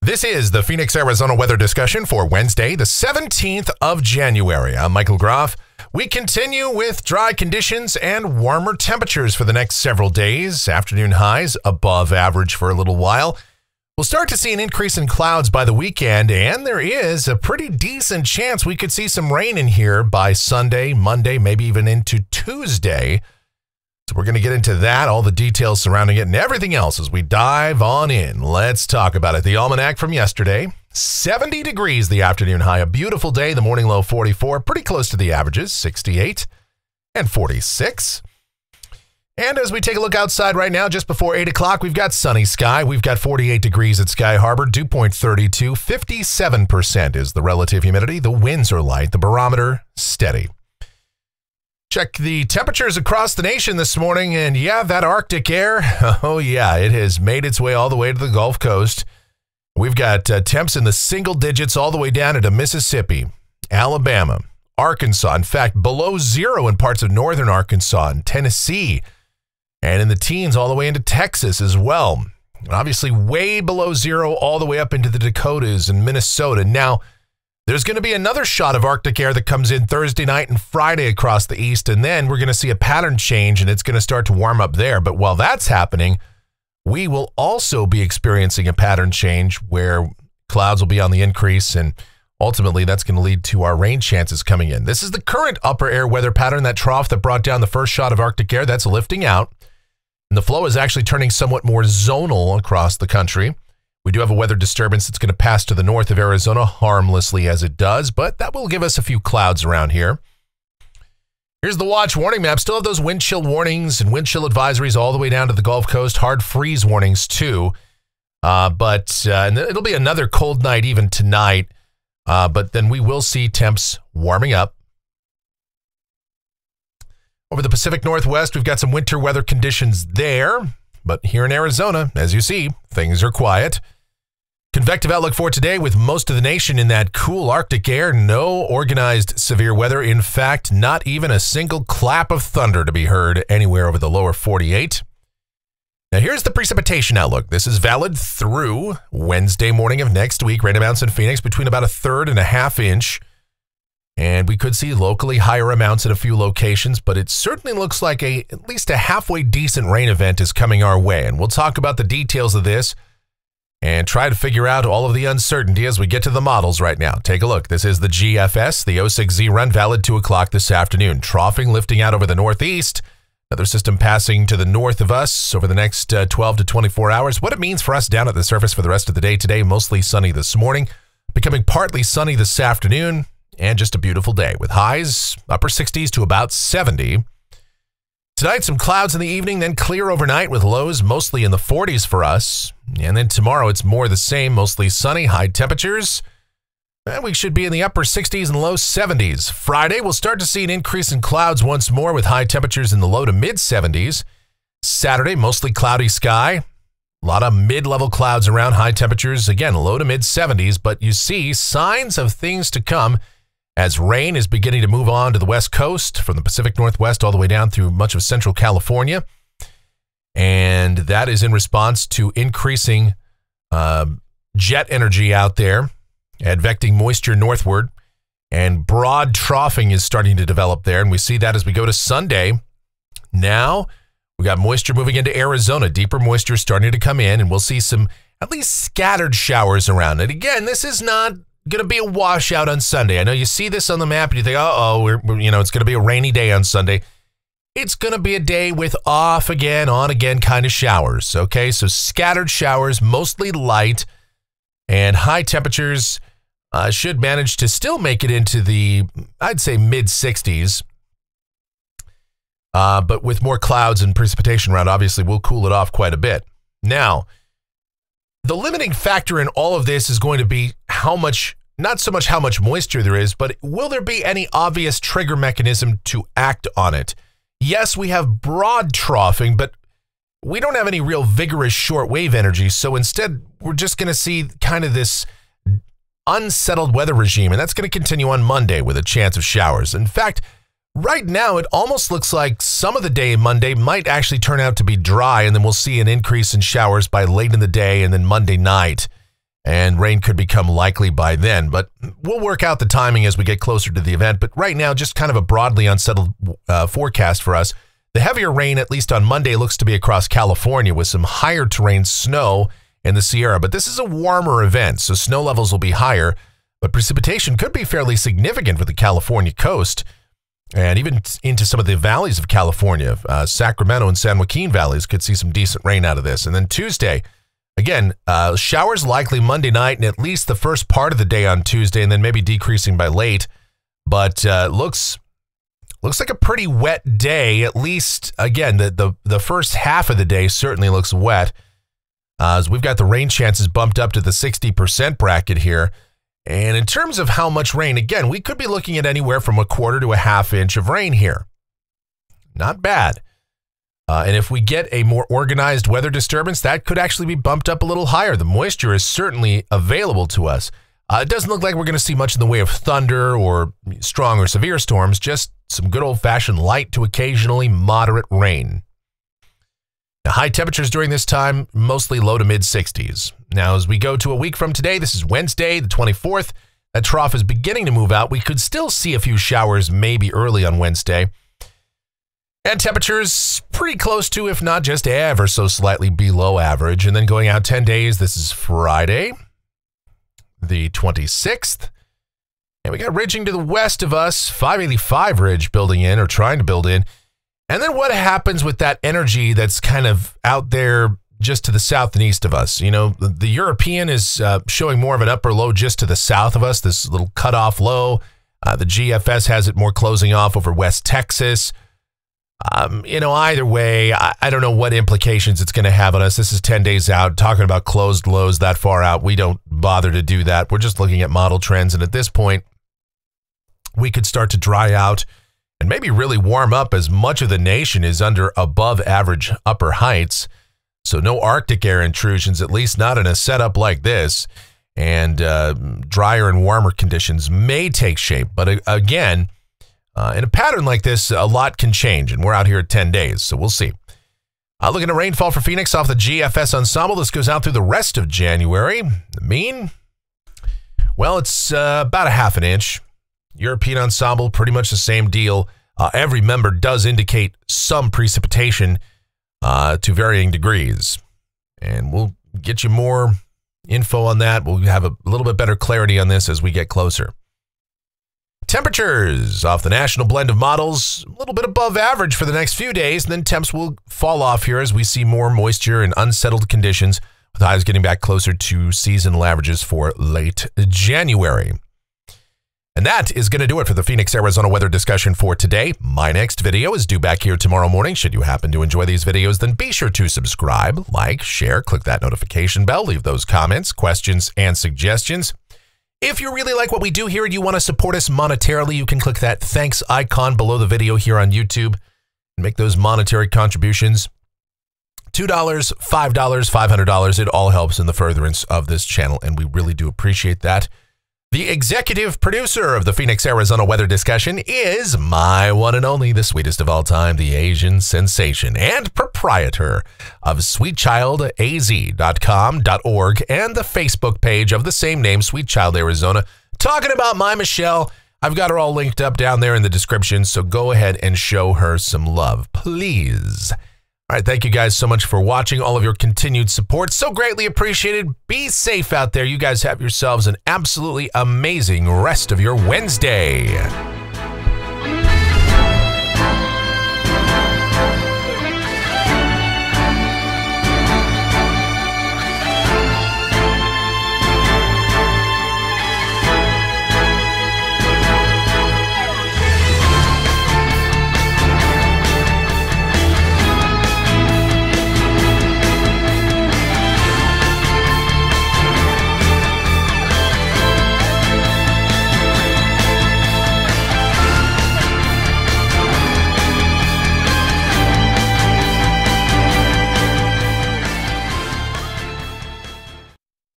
This is the Phoenix, Arizona weather discussion for Wednesday, the 17th of January. I'm Michael Groff. We continue with dry conditions and warmer temperatures for the next several days. Afternoon highs above average for a little while. We'll start to see an increase in clouds by the weekend, and there is a pretty decent chance we could see some rain in here by Sunday, Monday, maybe even into Tuesday. So we're going to get into that, all the details surrounding it, and everything else as we dive on in. Let's talk about it. The almanac from yesterday, 70 degrees the afternoon high, a beautiful day, the morning low 44, pretty close to the averages, 68 and 46. And as we take a look outside right now, just before 8 o'clock, we've got sunny sky. We've got 48 degrees at Sky Harbor, dew point 32, 57% is the relative humidity. The winds are light, the barometer steady. Check the temperatures across the nation this morning, and yeah, that Arctic air, oh yeah, it has made its way all the way to the Gulf Coast. We've got temps in the single digits all the way down into Mississippi, Alabama, Arkansas, in fact, below zero in parts of northern Arkansas and Tennessee, and in the teens all the way into Texas as well. Obviously, way below zero all the way up into the Dakotas and Minnesota. Now, there's going to be another shot of Arctic air that comes in Thursday night and Friday across the east, and then we're going to see a pattern change, and it's going to start to warm up there. But while that's happening, we will also be experiencing a pattern change where clouds will be on the increase, and ultimately that's going to lead to our rain chances coming in. This is the current upper air weather pattern, that trough that brought down the first shot of Arctic air. That's lifting out, and the flow is actually turning somewhat more zonal across the country. We do have a weather disturbance that's going to pass to the north of Arizona harmlessly as it does, but that will give us a few clouds around here. Here's the watch warning map. Still have those wind chill warnings and wind chill advisories all the way down to the Gulf Coast. Hard freeze warnings too. And it'll be another cold night even tonight. But then we will see temps warming up. Over the Pacific Northwest, we've got some winter weather conditions there. But here in Arizona, as you see, things are quiet. Convective outlook for today with most of the nation in that cool Arctic air. No organized severe weather. In fact, not even a single clap of thunder to be heard anywhere over the lower 48. Now here's the precipitation outlook. This is valid through Wednesday morning of next week. Rain amounts in Phoenix between about 1/3 and 1/2 inch. And we could see locally higher amounts at a few locations, but it certainly looks like at least a halfway decent rain event is coming our way. And we'll talk about the details of this and try to figure out all of the uncertainty as we get to the models right now. Take a look. This is the GFS, the 06Z run, valid 2 o'clock this afternoon. Troughing, lifting out over the northeast. Another system passing to the north of us over the next 12 to 24 hours. What it means for us down at the surface for the rest of the day today, mostly sunny this morning, becoming partly sunny this afternoon, and just a beautiful day with highs upper 60s to about 70. Tonight, some clouds in the evening, then clear overnight with lows mostly in the 40s for us. And then tomorrow, it's more the same, mostly sunny, high temperatures. And we should be in the upper 60s and low 70s. Friday, we'll start to see an increase in clouds once more with high temperatures in the low to mid 70s. Saturday, mostly cloudy sky. A lot of mid-level clouds around, high temperatures, again, low to mid 70s. But you see signs of things to come as rain is beginning to move on to the west coast from the Pacific Northwest all the way down through much of central California. And that is in response to increasing jet energy out there, advecting moisture northward. And broad troughing is starting to develop there. And we see that as we go to Sunday. Now, we got moisture moving into Arizona, deeper moisture starting to come in, and we'll see some at least scattered showers around. And again, this is not going to be a washout on Sunday. I know you see this on the map and you think, it's going to be a rainy day on Sunday. It's going to be a day with off again, on again kind of showers. Okay, so scattered showers, mostly light, and high temperatures should manage to still make it into the, I'd say, mid 60s. But with more clouds and precipitation around, obviously, we'll cool it off quite a bit. Now, the limiting factor in all of this is going to be how much, not so much how much moisture there is, but will there be any obvious trigger mechanism to act on it? Yes, we have broad troughing, but we don't have any real vigorous shortwave energy. So instead, we're just going to see kind of this unsettled weather regime, and that's going to continue on Monday with a chance of showers. In fact, right now, it almost looks like some of the day Monday might actually turn out to be dry, and then we'll see an increase in showers by late in the day and then Monday night. and rain could become likely by then. But we'll work out the timing as we get closer to the event. But right now, just kind of a broadly unsettled forecast for us. The heavier rain, at least on Monday, looks to be across California with some higher terrain snow in the Sierra. But this is a warmer event, so snow levels will be higher. But precipitation could be fairly significant for the California coast and even into some of the valleys of California. Sacramento and San Joaquin valleys could see some decent rain out of this. And then Tuesday, again, showers likely Monday night and at least the first part of the day on Tuesday, and then maybe decreasing by late. But looks like a pretty wet day. At least, again, the first half of the day certainly looks wet. As we've got the rain chances bumped up to the 60% bracket here. And in terms of how much rain, again, we could be looking at anywhere from a quarter to a half inch of rain here. Not bad. And if we get a more organized weather disturbance, that could actually be bumped up a little higher. The moisture is certainly available to us. It doesn't look like we're going to see much in the way of thunder or strong or severe storms, just some good old-fashioned light to occasionally moderate rain. Now, high temperatures during this time, mostly low to mid-60s. Now, as we go to a week from today, this is Wednesday, the 24th, that trough is beginning to move out. We could still see a few showers maybe early on Wednesday. And temperatures pretty close to, if not just ever so slightly below average. And then going out 10 days, this is Friday, the 26th. And we got ridging to the west of us, 585 ridge building in or trying to build in. And then what happens with that energy that's kind of out there just to the south and east of us? You know, the European is showing more of an upper low just to the south of us, this little cutoff low. The GFS has it more closing off over West Texas. You know, either way, I don't know what implications it's going to have on us. This is 10 days out. Talking about closed lows that far out, we don't bother to do that. We're just looking at model trends. And at this point, we could start to dry out and maybe really warm up as much of the nation is under above average upper heights. So no Arctic air intrusions, at least not in a setup like this. And drier and warmer conditions may take shape. But again, in a pattern like this, a lot can change. And we're out here at 10 days, so we'll see. Looking at rainfall for Phoenix off the GFS ensemble. This goes out through the rest of January. The mean? Well, it's about a half an inch. European ensemble, pretty much the same deal. Every member does indicate some precipitation to varying degrees. And we'll get you more info on that. We'll have a little bit better clarity on this as we get closer. Temperatures off the national blend of models, a little bit above average for the next few days, and then temps will fall off here as we see more moisture and unsettled conditions, with highs getting back closer to seasonal averages for late January. And that is going to do it for the Phoenix, Arizona weather discussion for today. My next video is due back here tomorrow morning. Should you happen to enjoy these videos, then be sure to subscribe, like, share, click that notification bell, leave those comments, questions, and suggestions. If you really like what we do here and you want to support us monetarily, you can click that thanks icon below the video here on YouTube and make those monetary contributions. $2, $5, $500, it all helps in the furtherance of this channel, and we really do appreciate that. The executive producer of the Phoenix, Arizona weather discussion is my one and only, the sweetest of all time, the Asian sensation, and proprietor of sweetchildaz.com.org and the Facebook page of the same name, Sweet Child Arizona. Talking about my Michelle, I've got her all linked up down there in the description, so go ahead and show her some love, please. All right, thank you guys so much for watching, all of your continued support. So greatly appreciated. Be safe out there. You guys have yourselves an absolutely amazing rest of your Wednesday.